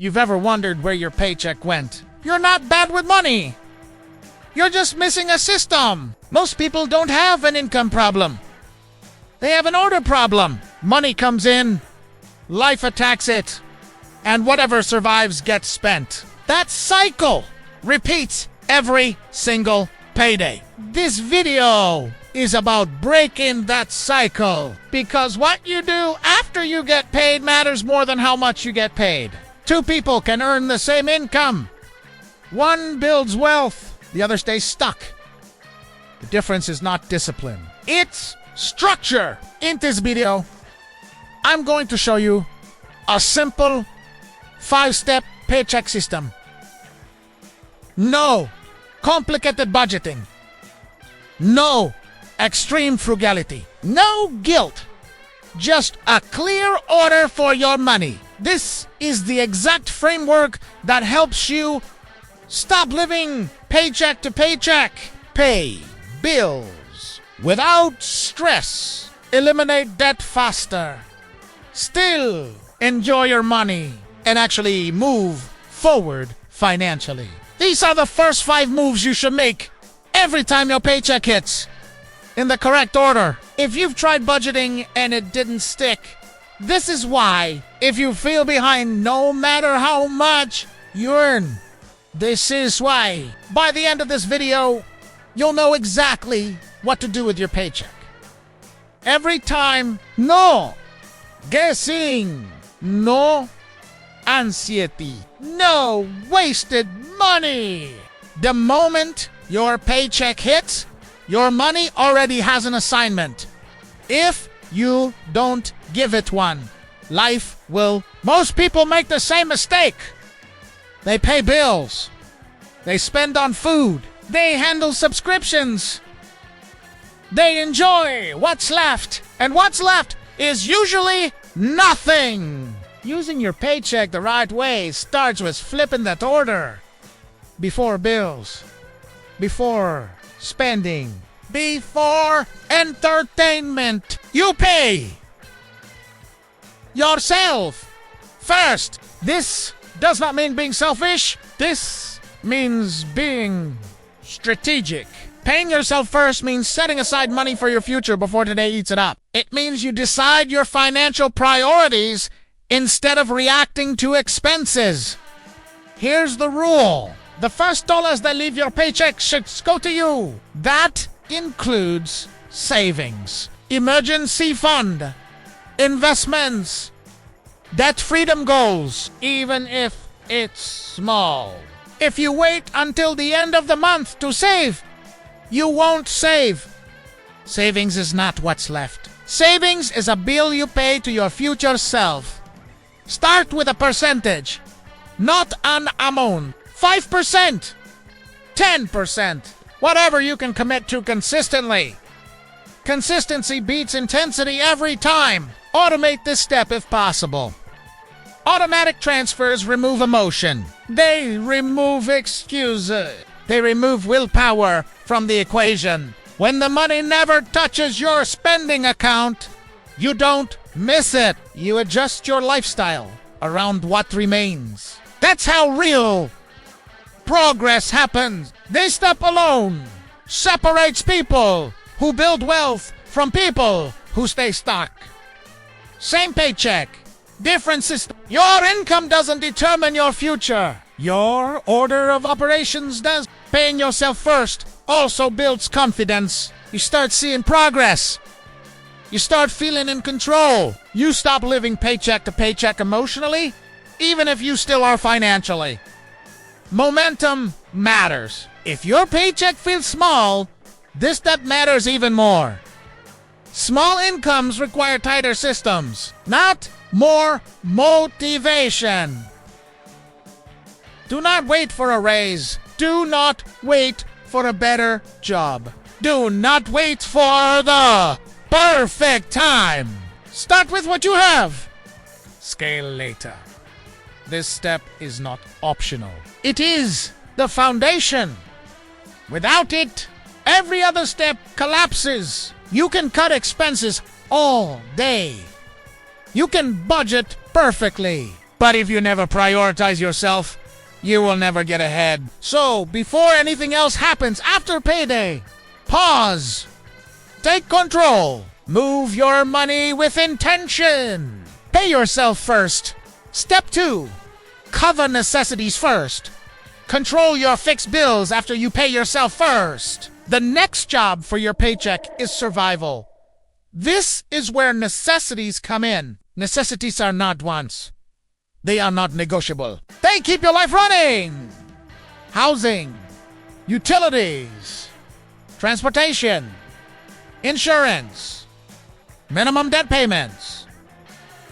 you've ever wondered where your paycheck went, you're not bad with money. You're just missing a system. Most people don't have an income problem. They have an order problem. Money comes in, life attacks it, and whatever survives gets spent. That cycle repeats every single payday. This video is about breaking that cycle, because what you do after you get paid matters more than how much you get paid. Two people can earn the same income. One builds wealth, the other stays stuck. The difference is not discipline, it's structure. In this video, I'm going to show you a simple 5-step paycheck system. No complicated budgeting. No extreme frugality. No guilt. Just a clear order for your money. This is the exact framework that helps you stop living paycheck to paycheck. Pay bills without stress. Eliminate debt faster. Still enjoy your money and actually move forward financially. These are the first 5 moves you should make every time your paycheck hits, in the correct order. If you've tried budgeting and it didn't stick, this is why. If you feel behind no matter how much you earn, this is why. By the end of this video, you'll know exactly what to do with your paycheck. Every time, no guessing, no anxiety, no wasted money. The moment your paycheck hits, your money already has an assignment. If you don't give it one, life will. Most people make the same mistake. They pay bills. They spend on food. They handle subscriptions. They enjoy what's left. And what's left is usually nothing. Using your paycheck the right way starts with flipping that order. Before bills. Before spending. Before entertainment. You pay yourself first. This does not mean being selfish. This means being strategic. Paying yourself first means setting aside money for your future before today eats it up. It means you decide your financial priorities instead of reacting to expenses. Here's the rule. The first dollars that leave your paycheck should go to you. That includes savings, emergency fund, investments, debt freedom goals, even if it's small. If you wait until the end of the month to save, you won't save. Savings is not what's left. Savings is a bill you pay to your future self. Start with a percentage, not an amount. 5%, 10%, whatever you can commit to consistently. Consistency beats intensity every time. Automate this step if possible. Automatic transfers remove emotion. They remove excuses. They remove willpower from the equation. When the money never touches your spending account, you don't miss it. You adjust your lifestyle around what remains. That's how real progress happens. This step alone separates people who build wealth from people who stay stuck. Same paycheck, different system. Your income doesn't determine your future. Your order of operations does. Paying yourself first also builds confidence. You start seeing progress. You start feeling in control. You stop living paycheck to paycheck emotionally, even if you still are financially. Momentum matters. If your paycheck feels small, this step matters even more. Small incomes require tighter systems, not more motivation. Do not wait for a raise. Do not wait for a better job. Do not wait for the perfect time. Start with what you have. Scale later. This step is not optional. It is the foundation. Without it, every other step collapses. You can cut expenses all day. You can budget perfectly, But if you never prioritize yourself, you will never get ahead. So, before anything else happens after payday, pause. Take control. Move your money with intention. Pay yourself first. Step 2. Cover necessities first. Control your fixed bills after you pay yourself first. The next job for your paycheck is survival. This is where necessities come in. Necessities are not wants. They are not negotiable. They keep your life running. Housing, utilities, transportation, insurance, minimum debt payments,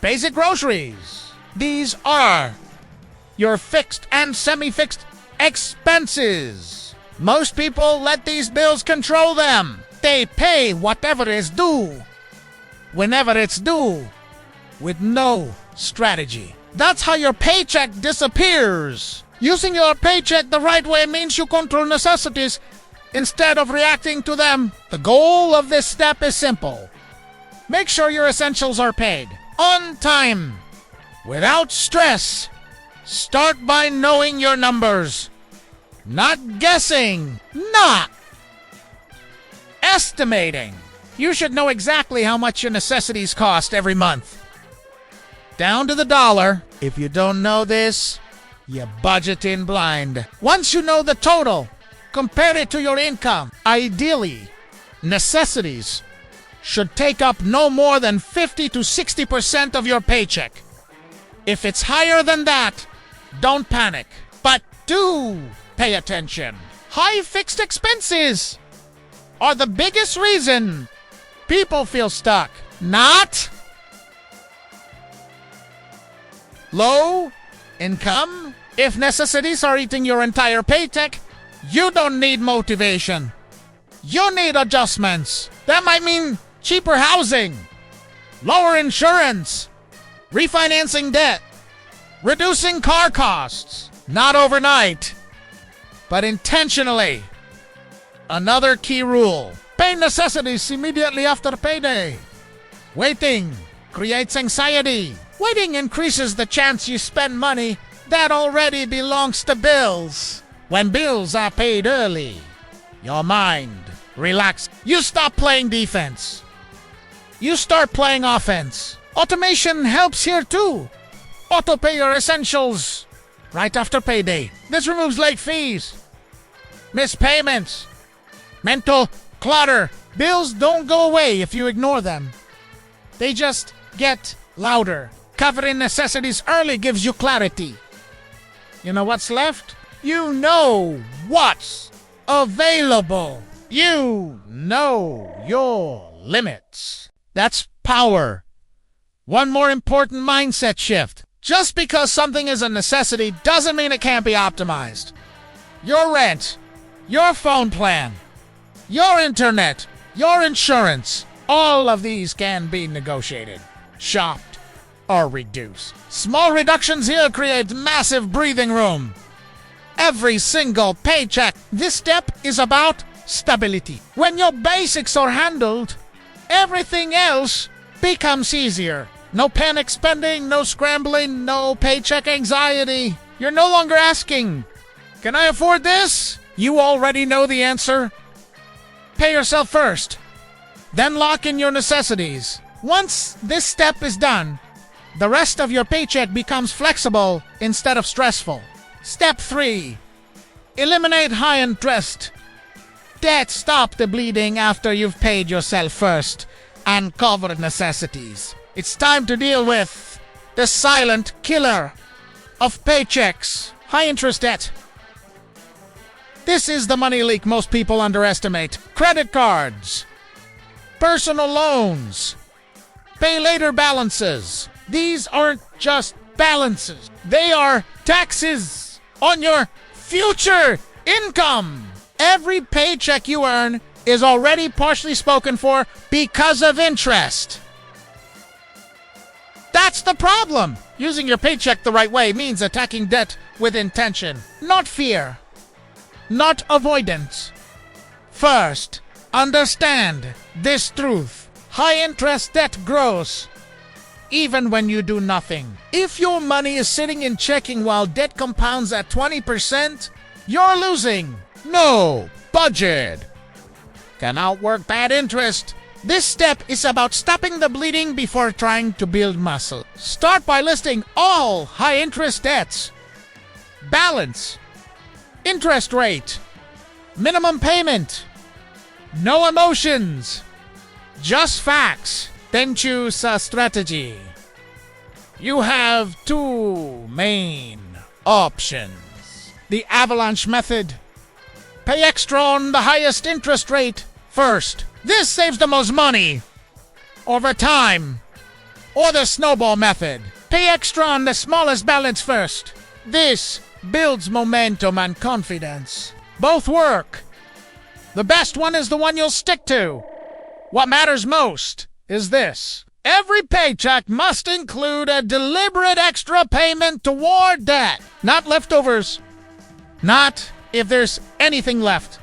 basic groceries. These are your fixed and semi-fixed expenses. Most people let these bills control them. They pay whatever is due, whenever it's due, with no strategy. That's how your paycheck disappears. Using your paycheck the right way means you control necessities instead of reacting to them. The goal of this step is simple. Make sure your essentials are paid on time, without stress. Start by knowing your numbers. Not guessing. Not estimating. You should know exactly how much your necessities cost every month, down to the dollar. If you don't know this, you budget in blind. Once you know the total, compare it to your income. Ideally, necessities should take up no more than 50 to 60% of your paycheck. If it's higher than that, don't panic, but do pay attention. High fixed expenses are the biggest reason people feel stuck. Not low income. If necessities are eating your entire paycheck, you don't need motivation. You need adjustments. That might mean cheaper housing, lower insurance, refinancing debt, reducing car costs. Not overnight, but intentionally. Another key rule: pay necessities immediately after payday. Waiting creates anxiety. Waiting increases the chance you spend money that already belongs to bills. When bills are paid early, your mind relaxes. You stop playing defense. You start playing offense. Automation helps here too. Auto-pay your essentials right after payday. This removes late fees, missed payments, mental clutter. Bills don't go away if you ignore them. They just get louder. Covering necessities early gives you clarity. You know what's left? You know what's available. You know your limits. That's power. One more important mindset shift. Just because something is a necessity doesn't mean it can't be optimized. Your rent, your phone plan, your internet, your insurance, all of these can be negotiated, shopped, or reduced. Small reductions here create massive breathing room. Every single paycheck. This step is about stability. When your basics are handled, everything else becomes easier. No panic spending, no scrambling, no paycheck anxiety. You're no longer asking, can I afford this? You already know the answer. Pay yourself first, then lock in your necessities. Once this step is done, the rest of your paycheck becomes flexible instead of stressful. Step 3. Eliminate high interest debt. Stop the bleeding after you've paid yourself first and covered necessities. It's time to deal with the silent killer of paychecks: high interest debt. This is the money leak most people underestimate. Credit cards, personal loans, pay later balances. These aren't just balances. They are taxes on your future income. Every paycheck you earn is already partially spoken for because of interest. That's the problem. Using your paycheck the right way means attacking debt with intention, not fear, not avoidance. First, understand this truth. High interest debt grows even when you do nothing. If your money is sitting in checking while debt compounds at 20%, you're losing. No budget can outwork bad interest. This step is about stopping the bleeding before trying to build muscle. Start by listing all high-interest debts. Balance, interest rate, minimum payment, no emotions, just facts. Then choose a strategy. You have two main options. The avalanche method. Pay extra on the highest interest rate first. This saves the most money over time. Or the snowball method. Pay extra on the smallest balance first. This builds momentum and confidence. Both work. The best one is the one you'll stick to. What matters most is this. Every paycheck must include a deliberate extra payment toward debt. Not leftovers. Not if there's anything left.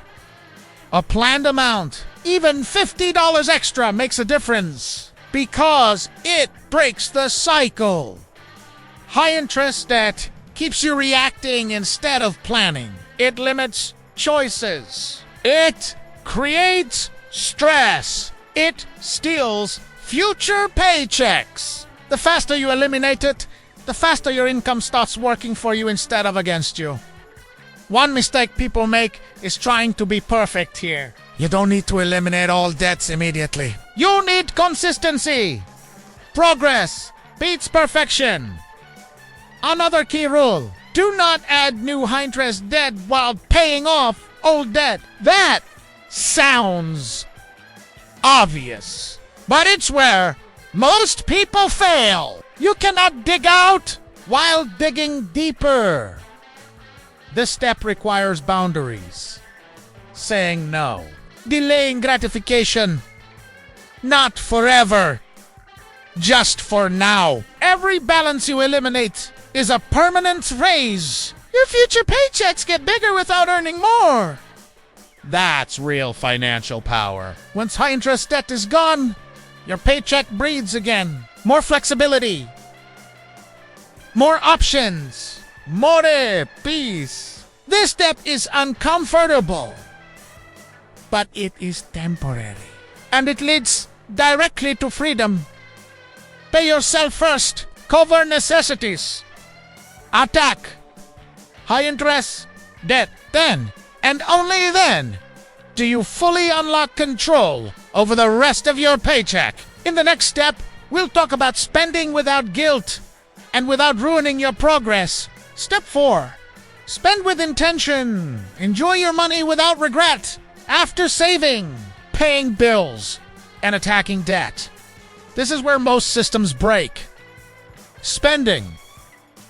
A planned amount. Even $50 extra makes a difference because it breaks the cycle. High interest debt keeps you reacting instead of planning. It limits choices. It creates stress. It steals future paychecks. The faster you eliminate it, the faster your income starts working for you instead of against you. One mistake people make is trying to be perfect here. You don't need to eliminate all debts immediately. You need consistency. Progress beats perfection. Another key rule. Do not add new high-interest debt while paying off old debt. That sounds obvious, but it's where most people fail. You cannot dig out while digging deeper. This step requires boundaries. Saying no. Delaying gratification. Not forever. Just for now. Every balance you eliminate is a permanent raise. Your future paychecks get bigger without earning more. That's real financial power. Once high-interest debt is gone, your paycheck breathes again. More flexibility. More options. More peace. This step is uncomfortable, but it is temporary. And it leads directly to freedom. Pay yourself first. Cover necessities. Attack high-interest debt. Then, and only then, do you fully unlock control over the rest of your paycheck. In the next step, we'll talk about spending without guilt and without ruining your progress. Step 4. Spend with intention. Enjoy your money without regret. After saving, paying bills, and attacking debt. This is where most systems break. Spending.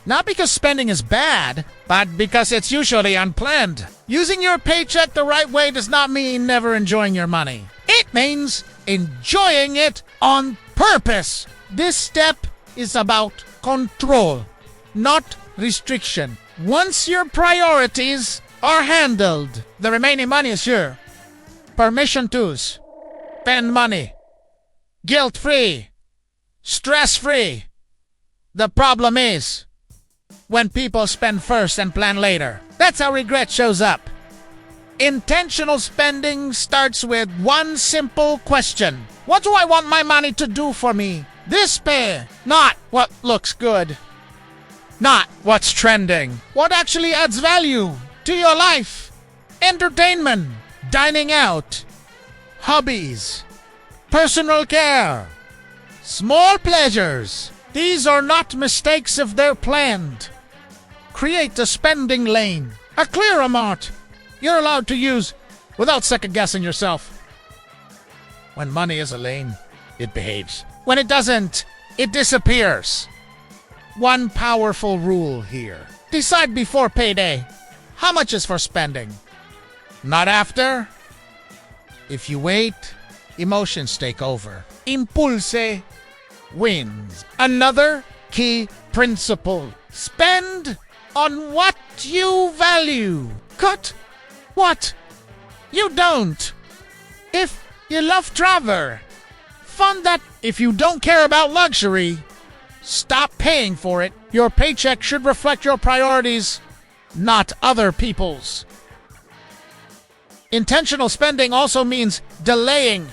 Not because spending is bad, but because it's usually unplanned. Using your paycheck the right way does not mean never enjoying your money. It means enjoying it on purpose. This step is about control, not restriction. Once your priorities are handled, the remaining money is your permission to spend money. Guilt-free, stress-free. The problem is when people spend first and plan later. That's how regret shows up. Intentional spending starts with one simple question. What do I want my money to do for me? This pay, not what looks good. Not what's trending. What actually adds value to your life? Entertainment, dining out, hobbies, personal care, small pleasures. These are not mistakes if they're planned. Create a spending lane, a clear amount you're allowed to use without second-guessing yourself. When money is a lane, it behaves. When it doesn't, it disappears. One powerful rule here. Decide before payday how much is for spending, not after. If you wait, emotions take over. Impulse wins. Another key principle. Spend on what you value. Cut what you don't. If you love travel, fund that. If you don't care about luxury, stop paying for it. Your paycheck should reflect your priorities, not other people's. Intentional spending also means delaying,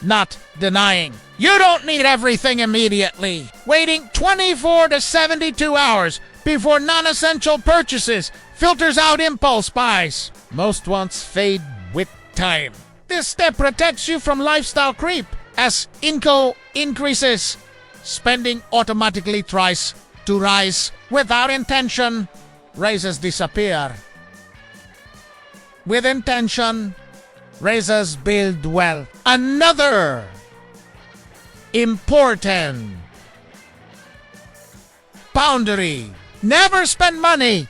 not denying. You don't need everything immediately. Waiting 24 to 72 hours before non-essential purchases filters out impulse buys. Most wants fade with time. This step protects you from lifestyle creep. As income increases, spending automatically tries to rise. Without intention, raises disappear. With intention, raises build wealth. Another important boundary. Never spend money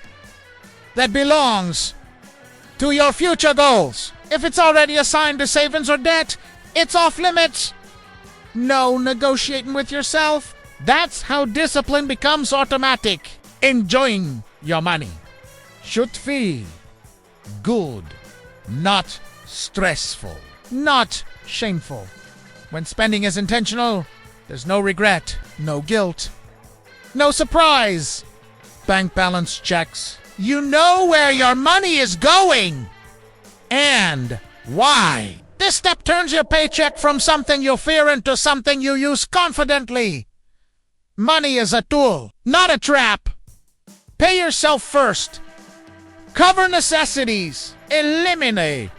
that belongs to your future goals. If it's already assigned to savings or debt, it's off limits. No negotiating with yourself. That's how discipline becomes automatic. Enjoying your money should feel good, not stressful, not shameful. When spending is intentional, there's no regret, no guilt, no surprise. Bank balance checks. You know where your money is going and why. This step turns your paycheck from something you fear into something you use confidently. Money is a tool, not a trap. Pay yourself first. Cover necessities. Eliminate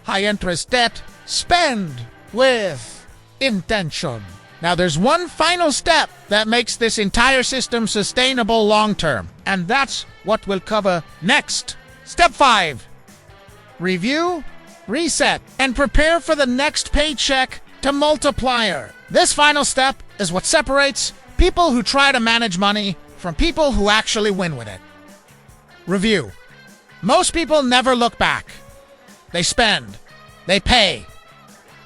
high-interest debt. Spend with intention. Now there's one final step that makes this entire system sustainable long-term, and that's what we'll cover next. Step 5. Review, reset, and prepare for the next paycheck to multiplier. This final step is what separates people who try to manage money from people who actually win with it. Review. Most people never look back. They spend, they pay,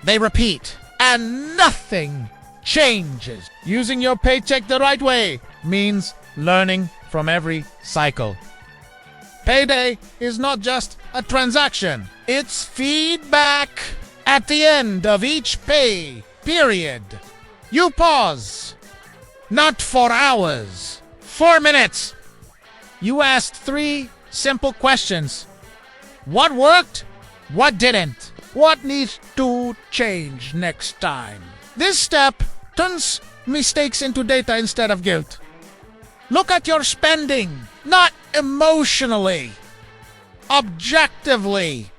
they repeat, and nothing changes. Using your paycheck the right way means learning from every cycle. Payday is not just a transaction. It's feedback. At the end of each pay period, you pause. Not for hours, 4 minutes. You asked 3 simple questions. What worked? What didn't? What needs to change next time? This step turns mistakes into data instead of guilt. Look at your spending, not emotionally, objectively.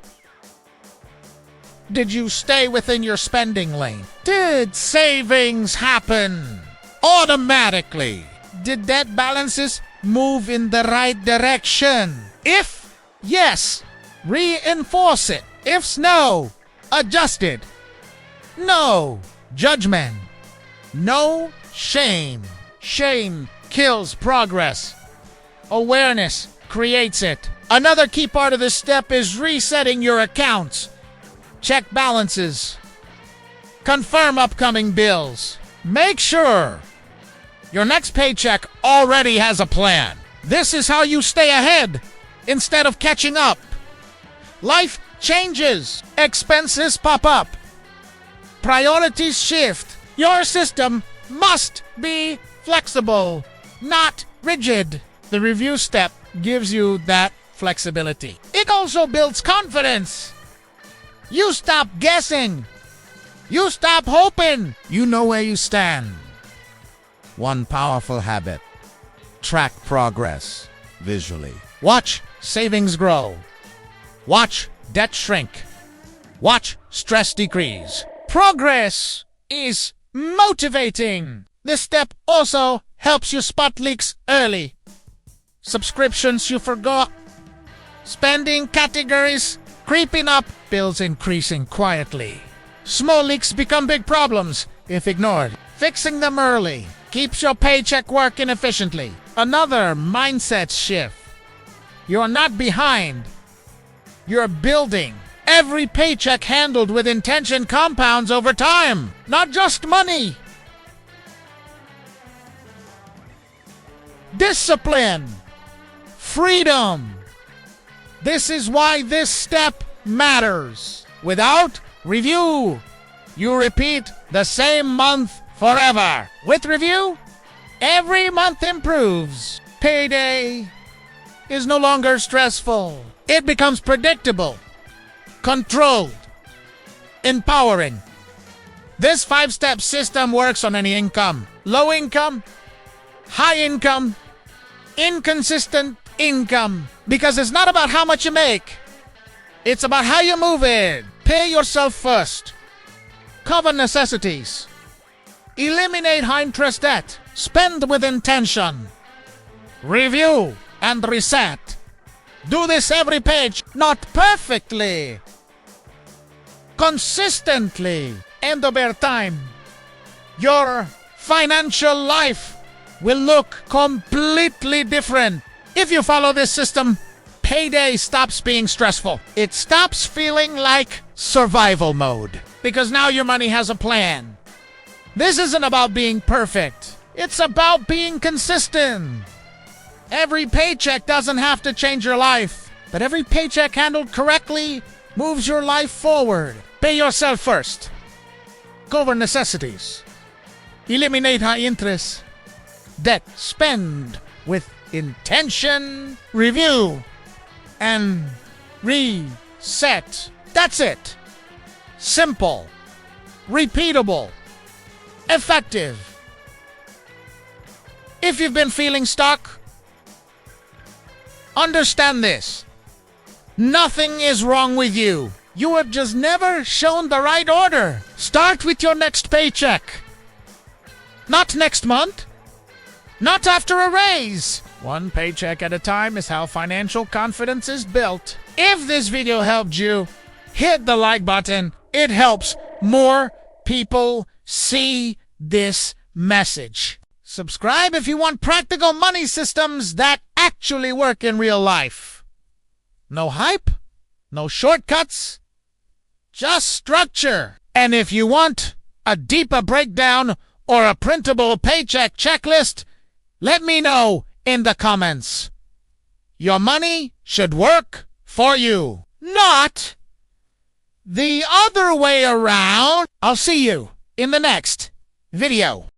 Did you stay within your spending lane? Did savings happen automatically? Did debt balances move in the right direction? If yes, reinforce it. If no, adjust it. No judgment. No shame. Shame kills progress. Awareness creates it. Another key part of this step is resetting your accounts. Check balances. Confirm upcoming bills. Make sure your next paycheck already has a plan. This is how you stay ahead instead of catching up. Life changes. Expenses pop up. Priorities shift. Your system must be flexible, not rigid. The review step gives you that flexibility. It also builds confidence. You stop guessing. You stop hoping. You know where you stand. One powerful habit. Track progress visually. Watch savings grow. Watch debt shrink. Watch stress decrease. Progress is motivating. This step also helps you spot leaks early. Subscriptions you forgot. Spending categories creeping up. Bills increasing quietly. Small leaks become big problems if ignored. Fixing them early keeps your paycheck working efficiently. Another mindset shift. You're not behind. You're building. Every paycheck handled with intention compounds over time, not just money. Discipline. Freedom. This is why this step matters. Without review, you repeat the same month forever. With review, Every month improves. Payday is no longer stressful. It becomes predictable, controlled, empowering. This 5-step system works on any income. Low income, high income, inconsistent income. Because it's not about how much you make. It's about how you move it. Pay yourself first. Cover necessities. Eliminate high-interest debt. Spend with intention. Review and reset. Do this every page. Not perfectly. Consistently. And over time, your financial life will look completely different. If you follow this system, payday stops being stressful. It stops feeling like survival mode. Because now your money has a plan. This isn't about being perfect. It's about being consistent. Every paycheck doesn't have to change your life. But every paycheck handled correctly moves your life forward. Pay yourself first. Cover necessities. Eliminate high interest debt. Spend with intention. Review and reset. That's it. Simple, repeatable, effective. If you've been feeling stuck, understand this. Nothing is wrong with you. You have just never shown the right order. Start with your next paycheck. Not next month. Not after a raise. One paycheck at a time is how financial confidence is built. If this video helped you, hit the like button. It helps more people see this message. Subscribe if you want practical money systems that actually work in real life. No hype, no shortcuts, just structure. And if you want a deeper breakdown or a printable paycheck checklist, let me know in the comments. Your money should work for you, not the other way around. I'll see you in the next video.